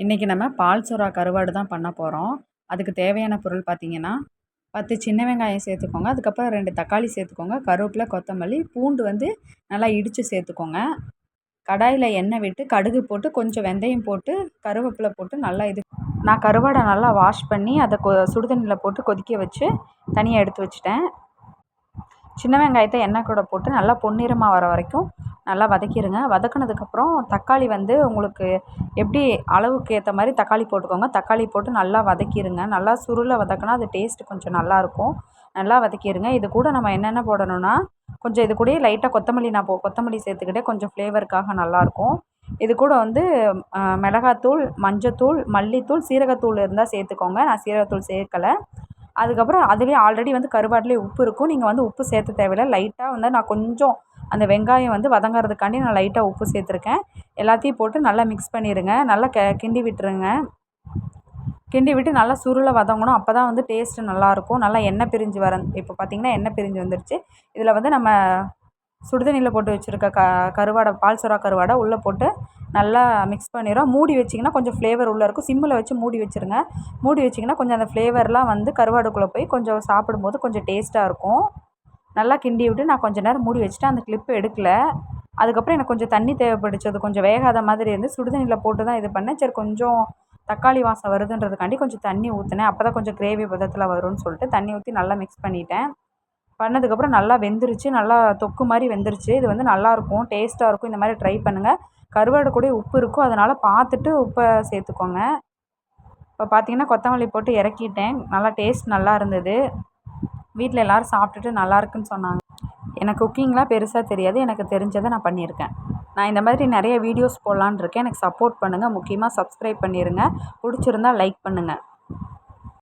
இன்றைக்கி நம்ம பால் சுறா கருவாடு தான் பண்ண போகிறோம். அதுக்கு தேவையான பொருள் பார்த்திங்கன்னா 10 சின்ன வெங்காயம் சேர்த்துக்கோங்க. அதுக்கப்புறம் 2 தக்காளி சேர்த்துக்கோங்க. கருவேப்பிலை, கொத்தமல்லி, பூண்டு வந்து நல்லா இடித்து சேர்த்துக்கோங்க. கடாயில் எண்ணெய் விட்டு கடுகு போட்டு கொஞ்சம் வெந்தயம் போட்டு கருவேப்பிலை போட்டு நல்லா நான் கருவாடை நல்லா வாஷ் பண்ணி அதை சுடுதண்ணியில் போட்டு கொதிக்க வச்சு தனியாக எடுத்து வச்சுட்டேன். சின்ன வெங்காயத்தை எண்ணெய் கூட போட்டு நல்லா பொன்னிறமாக வர வரைக்கும் நல்லா வதக்கிடுங்க. வதக்குனதுக்கப்புறம் தக்காளி வந்து உங்களுக்கு எப்படி அளவுக்கு ஏற்ற மாதிரி தக்காளி போட்டுக்கோங்க. தக்காளி போட்டு நல்லா வதக்கிடுங்க. நல்லா சுருளை வதக்கினா அது டேஸ்ட்டு கொஞ்சம் நல்லாயிருக்கும். நல்லா வதக்கிடுங்க. இது கூட நம்ம என்னென்ன போடணும்னா கொஞ்சம் இது கூடயே லைட்டாக கொத்தமல்லி கொத்தமல்லி சேர்த்துக்கிட்டே கொஞ்சம் ஃப்ளேவருக்காக நல்லாயிருக்கும். இது கூட வந்து மிளகாத்தூள், மஞ்சத்தூள், மல்லித்தூள், சீரகத்தூள் இருந்தால் சேர்த்துக்கோங்க. நான் சீரகத்தூள் சேர்க்கலை. அதுக்கப்புறம் அதுலேயே ஆல்ரெடி வந்து கருவாட்டிலே உப்பு இருக்கும். நீங்கள் வந்து உப்பு சேர்த்த தேவையில்லை. லைட்டாக வந்து நான் கொஞ்சம் அந்த வெங்காயம் வந்து வதங்கிறதுக்காண்டி நான் லைட்டாக உப்பு சேர்த்துருக்கேன். எல்லாத்தையும் போட்டு நல்லா மிக்ஸ் பண்ணிடுங்க. நல்லா கிண்டி விட்டுருங்க. கிண்டி விட்டு நல்லா சுருளை வதங்கணும். அப்போ தான் வந்து டேஸ்ட்டு நல்லாயிருக்கும். நல்லா எண்ணெய் பிரிஞ்சு இப்போ பார்த்திங்கன்னா எண்ணெய் பிரிஞ்சு வந்துருச்சு. இதில் வந்து நம்ம சுடுதண்ணியில் போட்டு வச்சுருக்க கருவாடை பால் சுறா கருவாடை உள்ளே போட்டு நல்லா மிக்ஸ் பண்ணிடுறோம். மூடி வச்சிங்கன்னா கொஞ்சம் ஃப்ளேவர் உள்ளே இருக்கும். சிம்மில் வச்சு மூடி வச்சுருங்க. மூடி வச்சிங்கன்னா கொஞ்சம் அந்த ஃப்ளேவர்லாம் வந்து கருவாடுக்குள்ளே போய் கொஞ்சம் சாப்பிடும்போது கொஞ்சம் டேஸ்ட்டாக இருக்கும். நல்லா கிண்டி விட்டு நான் கொஞ்சம் நேரம் மூடி வச்சுட்டு அந்த கிளிப்பு எடுக்கலை. அதுக்கப்புறம் எனக்கு கொஞ்சம் தண்ணி தேவைப்பட்டுச்சு. அது கொஞ்சம் வேகாத மாதிரி இருந்து சுடுதண்ணியில் போட்டு தான் இது பண்ணேன். சரி கொஞ்சம் தக்காளி வாசம் வருதுன்றதுக்காண்டி கொஞ்சம் தண்ணி ஊற்றினேன். அப்போ தான் கொஞ்சம் கிரேவி பதத்தில் வரும்னு சொல்லிட்டு தண்ணி ஊற்றி நல்லா மிக்ஸ் பண்ணிட்டேன். பண்ணதுக்கப்புறம் நல்லா வெந்துருச்சு. நல்லா தொக்கு மாதிரி வெந்துருச்சு. இது வந்து நல்லாயிருக்கும், டேஸ்ட்டாக இருக்கும். இந்த மாதிரி ட்ரை பண்ணுங்கள். கருவாடு கூட உப்பு இருக்கும். அதனால் பார்த்துட்டு உப்பை சேர்த்துக்கோங்க. இப்போ பார்த்திங்கன்னா கொத்தமல்லி போட்டு இறக்கிட்டேன். நல்லா டேஸ்ட் நல்லா இருந்தது. வீட்டில் எல்லோரும் சாப்பிட்டுட்டு நல்லாயிருக்குன்னு சொன்னாங்க. எனக்கு குக்கிங்லாம் பெருசாக தெரியாது. எனக்கு தெரிஞ்சதை நான் பண்ணியிருக்கேன். நான் இந்த மாதிரி நிறைய வீடியோஸ் போடலான்னு இருக்கேன். எனக்கு சப்போர்ட் பண்ணுங்கள். முக்கியமாக சப்ஸ்கிரைப் பண்ணிடுங்க. பிடிச்சிருந்தா லைக் பண்ணுங்கள்.